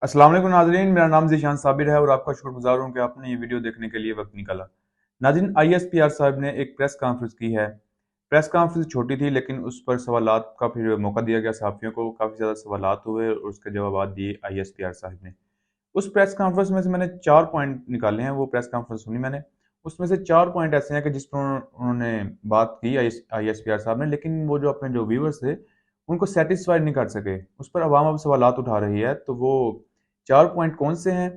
अस्सलाम वालेकुम नाज़रीन, मेरा नाम ज़ीशान साबिर है और आपका शुक्रगुजार हूँ कि आपने ये वीडियो देखने के लिए वक्त निकाला। नाज़रीन, आईएसपीआर साहब ने एक प्रेस कॉन्फ्रेंस की है। प्रेस कॉन्फ्रेंस छोटी थी लेकिन उस पर सवालात का फिर मौका दिया गया सहाफ़ियों को, काफ़ी ज़्यादा सवालात हुए और उसके जवाबात दिए आईएसपीआर साहब ने। उस प्रेस कॉन्फ्रेंस में से मैंने 4 पॉइंट निकाले हैं, वो प्रेस कॉन्फ्रेंस सुनी मैंने। उसमें से 4 पॉइंट ऐसे हैं कि जिस पर उन्होंने बात की आईएसपीआर साहब ने, लेकिन वो जो अपने जो व्यूअर्स थे, उनको सैटिस्फाइड नहीं कर सके। उस पर अवाम अब सवालात उठा रही है, तो वो 4 पॉइंट कौन से हैं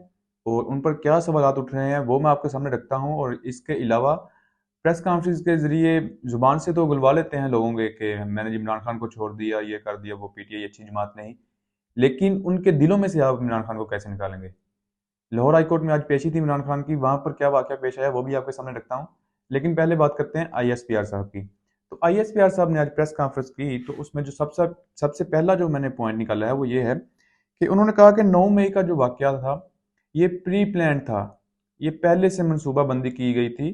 और उन पर क्या सवालात उठ रहे हैं, वो मैं आपके सामने रखता हूँ। और इसके अलावा प्रेस कॉन्फ्रेंस के ज़रिए ज़ुबान से तो उगलवा लेते हैं लोगों के कि मैंने इमरान खान को छोड़ दिया, ये कर दिया, वो पीटीआई अच्छी जमात नहीं। लेकिन उनके दिलों में से आप इमरान खान को कैसे निकालेंगे? लाहौर हाई कोर्ट में आज पेशी थी इमरान खान की, वहाँ पर क्या वाक़या पेश आया वो भी आपके सामने रखता हूँ। लेकिन पहले बात करते हैं आईएसपीआर साहब की। तो आईएसपीआर साहब ने आज प्रेस कॉन्फ्रेंस की, तो उसमें जो सबसे सबसे पहला जो मैंने पॉइंट निकाला है वो ये है कि उन्होंने कहा कि 9 मई का जो वाक़या था, ये प्री प्लान्ड था। ये पहले से मनसूबाबंदी की गई थी।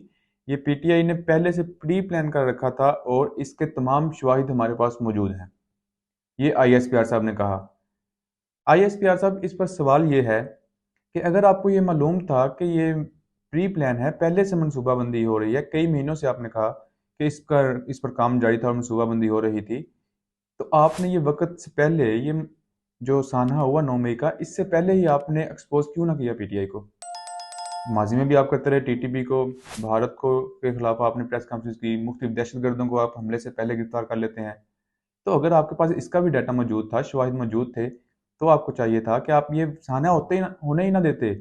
ये पीटीआई ने पहले से प्री प्लान कर रखा था और इसके तमाम शवाहिद हमारे पास मौजूद हैं। ये आईएसपीआर साहब ने कहा। आईएसपीआर साहब, इस पर सवाल ये है कि अगर आपको ये मालूम था कि ये प्री प्लान है, पहले से मनसूबाबंदी हो रही है, कई महीनों से आपने कहा कि इस पर काम जारी था और मनसूबाबंदी हो रही थी, तो आपने ये वक़्त से पहले ये जो सानहा हुआ 9 मई का, इससे पहले ही आपने एक्सपोज़ क्यों ना किया पीटीआई को? माज़ी में भी आप करते रहे, टीटीपी को, भारत को के खिलाफ आपने प्रेस कॉन्फ्रेंस की, मुख्तलिफ दहशतगर्दों को आप हमले से पहले गिरफ्तार कर लेते हैं। तो अगर आपके पास इसका भी डाटा मौजूद था, शवाहिद मौजूद थे, तो आपको चाहिए था कि आप ये सान्या होने ही ना देते।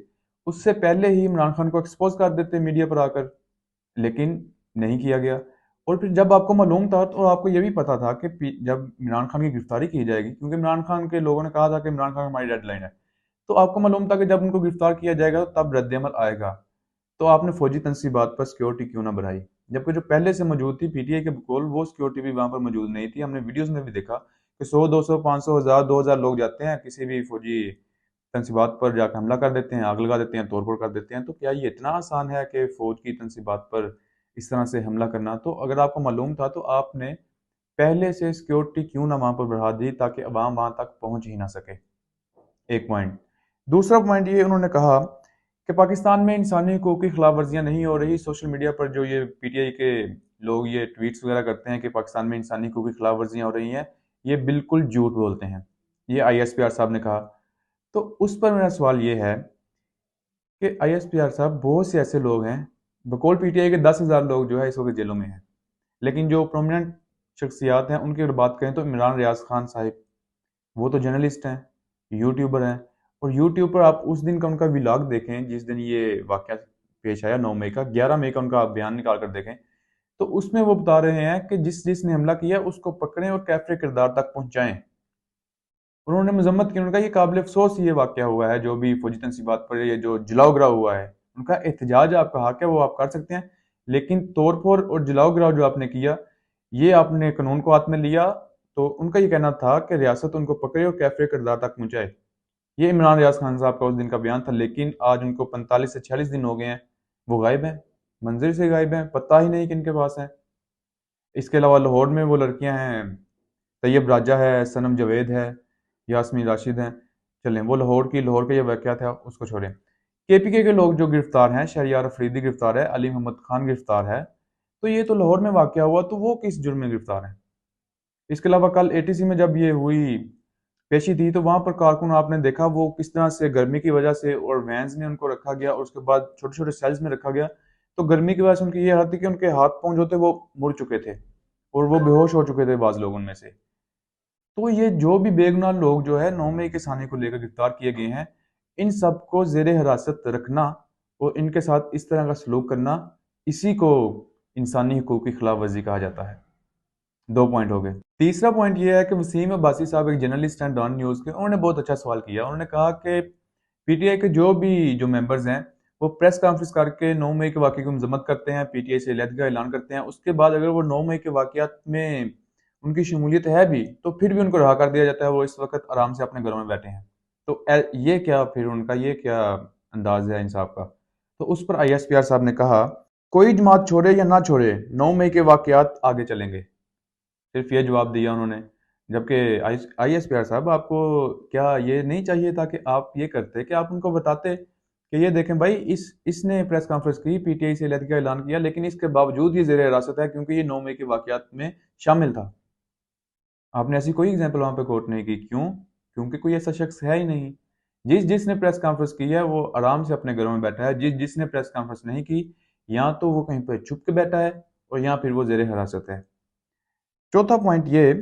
उससे पहले ही इमरान खान को एक्सपोज़ कर देते मीडिया पर आकर, लेकिन नहीं किया गया। और फिर जब आपको मालूम था, तो आपको ये भी पता था कि जब इमरान खान की गिरफ्तारी की जाएगी, क्योंकि इमरान खान के लोगों ने कहा था कि इमरान खान हमारी डेडलाइन है, तो आपको मालूम था कि जब उनको गिरफ्तार किया जाएगा, तब रद्द-ए-अमल आएगा। तो आपने फौजी तनसीबात पर सिक्योरिटी क्यों ना बढ़ाई? जबकि जो पहले से मौजूद थी पीटीआई के बकौल, वो सिक्योरिटी भी वहां पर मौजूद नहीं थी। हमने वीडियोस में भी देखा कि 100, 200, 500, 1000, 2000 लोग जाते हैं, किसी भी फौजी तनसीबात पर जाकर हमला कर देते हैं, आग लगा देते हैं, तोड़ फोड़ कर देते हैं। तो क्या ये इतना आसान है कि फौज की तनसीबात पर इस तरह से हमला करना? तो अगर आपको मालूम था, तो आपने पहले से सिक्योरिटी क्यों ना वहां पर बढ़ा दी, ताकि अवाम वहां तक पहुंच ही ना सके। एक पॉइंट। दूसरा पॉइंट ये उन्होंने कहा कि पाकिस्तान में इंसानी हकूक की खिलाफ वर्जियां नहीं हो रही। सोशल मीडिया पर जो ये पीटीआई के लोग ये ट्वीट्स वगैरह करते हैं कि पाकिस्तान में इंसानी हकूक की खिलाफ वर्जियां हो रही हैं, ये बिल्कुल झूठ बोलते हैं। ये आईएसपीआर साहब ने कहा। तो उस पर मेरा सवाल ये है कि आईएसपीआर साहब, बहुत से ऐसे लोग हैं, बकौल पीटीआई के 10,000 लोग जो है इस वक्त जेलों में हैं, लेकिन जो प्रोमिनेंट शख्सियात हैं उनकी अगर बात करें, तो इमरान रियाज खान साहिब, वो तो जर्नलिस्ट हैं, यूट्यूबर हैं। और यूट्यूब पर आप उस दिन का उनका व्लॉग देखें, जिस दिन ये वाकया पेश आया 9 मई का, 11 मई का उनका आप बयान निकाल कर देखें, तो उसमें वो बता रहे हैं कि जिसने हमला किया उसको पकड़ें और कैफरे किरदार तक पहुंचाएं। उन्होंने मजम्मत की, उनका ये काबिल अफसोस ये वाकया हुआ है, जो भी फौजी तनसीबात पर ये जो जलाओ गिराव हुआ है। उनका एहतजाज आपका हक है, वो आप कर सकते हैं, लेकिन तोड़ फोड़ और जलाओ गिराव जो आपने किया, ये आपने कानून को हाथ में लिया। तो उनका ये कहना था कि रियासत उनको पकड़े और कैफरे किरदार तक पहुंचाए। ये इमरान रियाज खान साहब का उस दिन का बयान था, लेकिन आज उनको 45 से 46 दिन हो गए हैं, वो गायब हैं, मंजिल से गायब हैं, पता ही नहीं कि इनके पास हैं। इसके अलावा लाहौर में वो लड़कियां हैं, तैयब राजा है, सनम जवेद है, यास्मीन राशिद हैं। चलें, वो लाहौर का ये वाकया था, उसको छोड़ें। केपीके के लोग जो गिरफ्तार हैं, शहरियार अफरीदी गिरफ्तार है, अली मोहम्मद खान गिरफ्तार है। तो ये तो लाहौर में वाकया हुआ, तो वो किस जुर्म में गिरफ्तार है? इसके अलावा कल एटीसी में जब ये हुई पेशी थी, तो वहां पर कारकुन आपने देखा वो किस तरह से गर्मी की वजह से और वैन्स में उनको रखा गया और उसके बाद छोटे छोटे सेल्स में रखा गया। तो गर्मी की वजह से उनकी ये हालत थी कि उनके हाथ पांव जो थे वो मुड़ चुके थे और वो बेहोश हो चुके थे बाज लोग उनमें से। तो ये जो भी बेगुनाह लोग जो है 9 मई के सानी को लेकर गिरफ्तार किए गए हैं, इन सबको जेर हिरासत रखना और इनके साथ इस तरह का सलूक करना, इसी को इंसानी हकूक की खिलाफ वर्जी कहा जाता है। 2 पॉइंट हो गए। तीसरा पॉइंट ये है कि वसीम अब्बासी साहब एक जर्नलिस्ट हैं डॉन न्यूज़ के, उन्होंने बहुत अच्छा सवाल किया। उन्होंने कहा कि पीटीआई के जो मेंबर्स हैं, वो प्रेस कॉन्फ्रेंस करके 9 मई के वाक़ये की मजम्मत करते हैं, पीटीआई से अलहदगी का ऐलान करते हैं। उसके बाद अगर वो 9 मई के वाक़यात में उनकी शमूलियत है भी, तो फिर भी उनको रहा कर दिया जाता है, वो इस वक्त आराम से अपने घरों में बैठे हैं। तो ये क्या फिर उनका ये क्या अंदाज है इंसाफ का? तो उस पर आईएसपीआर साहब ने कहा, कोई जमात छोड़े या ना छोड़े, 9 मई के वाक़यात आगे चलेंगे। सिर्फ ये जवाब दिया उन्होंने। जबकि ISPR साहब, आपको क्या ये नहीं चाहिए था कि आप ये करते कि आप उनको बताते कि ये देखें भाई, इसने प्रेस कॉन्फ्रेंस की, PTI से अलहदगी का ऐलान किया, लेकिन इसके बावजूद ये ज़ेर हिरासत है क्योंकि ये 9 मई के वाक़यात में शामिल था। आपने ऐसी कोई एग्जाम्पल वहां पे कोट नहीं की। क्यों? क्योंकि कोई ऐसा शख्स है ही नहीं। जिसने प्रेस कॉन्फ्रेंस की है वो आराम से अपने घरों में बैठा है। जिसने प्रेस कॉन्फ्रेंस नहीं की, या तो वो कहीं पर छुप के बैठा है और या फिर वो जेर हिरासत है। चौथा पॉइंट ये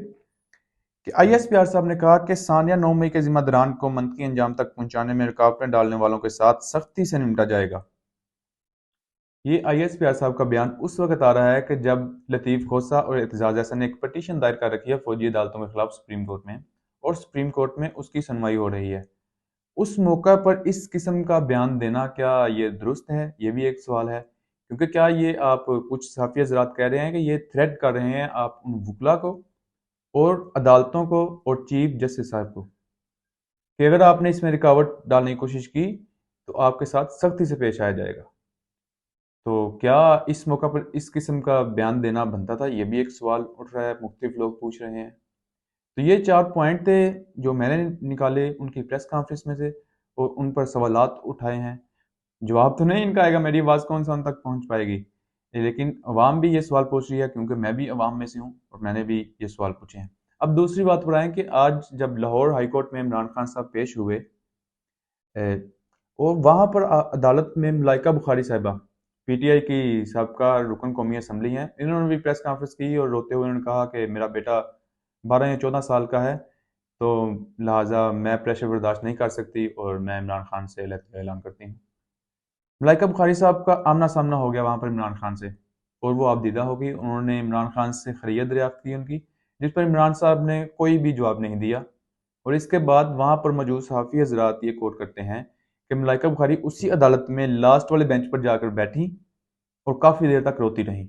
कि ISPR साहब ने कहा कि सानिया 9 मई के जिम्मेदारान को मंतकी अंजाम तक पहुंचाने में रुकावटें डालने वालों के साथ सख्ती से निपटा जाएगा। ये ISPR साहब का बयान उस वक्त आ रहा है कि जब लतीफ़ खोसा और एतजाज़ अहसन ने एक पटिशन दायर कर रखी है फौजी अदालतों के खिलाफ सुप्रीम कोर्ट में, और सुप्रीम कोर्ट में उसकी सुनवाई हो रही है। उस मौका पर इस किस्म का बयान देना, क्या ये दुरुस्त है? ये भी एक सवाल है। क्योंकि क्या ये आप कुछ सहाफ़ी हज़रात कह रहे हैं कि ये थ्रेट कर रहे हैं आप उन वकला को और अदालतों को और चीफ जस्टिस साहब को कि अगर आपने इसमें रुकावट डालने की कोशिश की तो आपके साथ सख्ती से पेश आया जाएगा। तो क्या इस मौका पर इस किस्म का बयान देना बनता था? ये भी एक सवाल उठ रहा है, मुख्तलिफ लोग पूछ रहे हैं। तो ये 4 पॉइंट थे जो मैंने निकाले उनकी प्रेस कॉन्फ्रेंस में से और उन पर सवालात उठाए हैं। जवाब तो नहीं इनका आएगा, मेरी आवाज़ कौन सा उन तक पहुंच पाएगी, लेकिन अवाम भी ये सवाल पूछ रही है क्योंकि मैं भी अवाम में से हूँ और मैंने भी ये सवाल पूछे हैं। अब दूसरी बात पर आए कि आज जब लाहौर हाई कोर्ट में इमरान खान साहब पेश हुए, और वहाँ पर अदालत में मलाइका बुखारी साहिबा, PTI की सबका रुकन कौमी असम्बली हैं, इन्होंने भी प्रेस कॉन्फ्रेंस की और रोते हुए उन्होंने कहा कि मेरा बेटा 12 या 14 साल का है, तो लिहाजा मैं प्रेशर बर्दाश्त नहीं कर सकती और मैं इमरान खान से अलग ऐलान करती हूँ। मलाइका बुखारी साहब का आमना सामना हो गया वहाँ पर इमरान खान से, और वो आबदीदा हो गई। उन्होंने इमरान खान से खैरियत दरियाफ्त की उनकी, जिस पर इमरान साहब ने कोई भी जवाब नहीं दिया। और इसके बाद वहाँ पर मौजूद सहाफ़ी हजरात ये कोट करते हैं कि मलाइका बुखारी उसी अदालत में लास्ट वाले बेंच पर जाकर बैठी और काफ़ी देर तक रोती रही।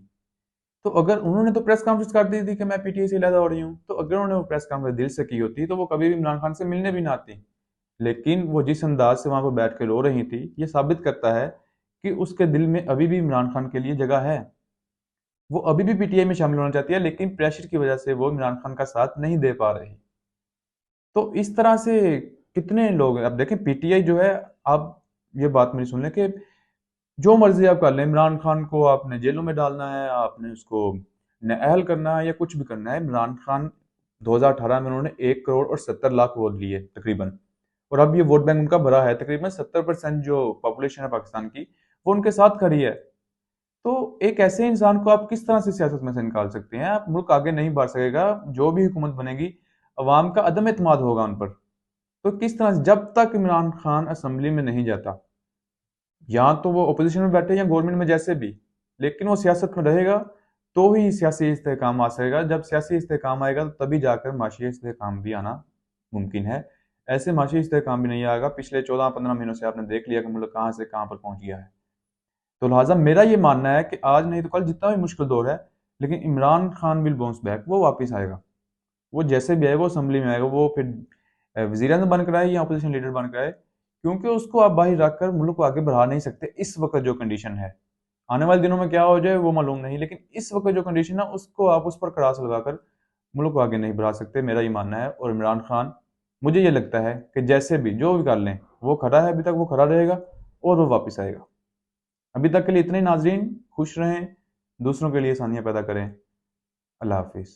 तो अगर उन्होंने तो प्रेस कॉन्फ्रेंस कर दी थी कि मैं PTI से अलहदा हो रही हूँ, तो अगर उन्होंने वो प्रेस कॉन्फ्रेंस दिल से की होती तो वो कभी भी इमरान खान से मिलने भी ना आती। लेकिन वो जिस अंदाज से वहां पर बैठ के रो रही थी, ये साबित करता है कि उसके दिल में अभी भी इमरान खान के लिए जगह है। वो अभी भी PTI में शामिल होना चाहती है, लेकिन प्रेशर की वजह से वो इमरान खान का साथ नहीं दे पा रही। तो इस तरह से कितने लोग हैं। अब देखें, PTI जो है, आप ये बात मेरी सुन लें कि जो मर्जी आप कर लें, इमरान खान को आपने जेलों में डालना है, आपने उसको अहल करना है या कुछ भी करना है। इमरान खान 2018 में उन्होंने 1 करोड़ और 70 लाख वोट लिए तकरीबन, और अब ये वोट बैंक उनका भरा है, तकरीबन 70% जो पॉपुलेशन है पाकिस्तान की वो उनके साथ खड़ी है। तो एक ऐसे इंसान को आप किस तरह से सियासत में से निकाल सकते हैं? आप मुल्क आगे नहीं बढ़ सकेगा। जो भी हुकूमत बनेगी, अवाम का अदम एतमाद होगा उन पर। तो किस तरह से, जब तक इमरान खान असम्बली में नहीं जाता, या तो वो अपोजिशन में बैठे या गवर्नमेंट में, जैसे भी, लेकिन वो सियासत में रहेगा, तो ही सियासी इस्तेहकाम आ सकेगा। जब सियासी इस्तेहकाम आएगा तो तभी जाकर माशी इस्तेहकाम भी आना मुमकिन है। ऐसे माशी इस्तेहकाम भी नहीं आएगा। पिछले 14-15 महीनों से आपने देख लिया कि मुल्क कहाँ से कहाँ पर पहुंच गया है। तो लिहाजा मेरा ये मानना है कि आज नहीं तो कल, जितना भी मुश्किल दौर है, लेकिन Imran Khan will bounce back. वो वापस आएगा। वो जैसे भी आएगा, वो असम्बली में आएगा, वो फिर वजीर आज़म बनकर आए या अपोजिशन लीडर बनकर आए, क्योंकि उसको आप बाहर रखकर मुल्क को आगे बढ़ा नहीं सकते इस वक्त जो कंडीशन है। आने वाले दिनों में क्या हो जाए वो मालूम नहीं, लेकिन इस वक्त जो कंडीशन है उसको आप उस पर क्रास लगाकर मुल्क को आगे नहीं बढ़ा सकते, मेरा ये मानना है। और इमरान खान, मुझे ये लगता है कि जैसे भी जो भी कर लें, वो खड़ा है अभी तक, वो खड़ा रहेगा और वो वापस आएगा। अभी तक के लिए इतने ही नाजरीन, खुश रहें, दूसरों के लिए आसानियाँ पैदा करें। अल्लाह हाफिज़।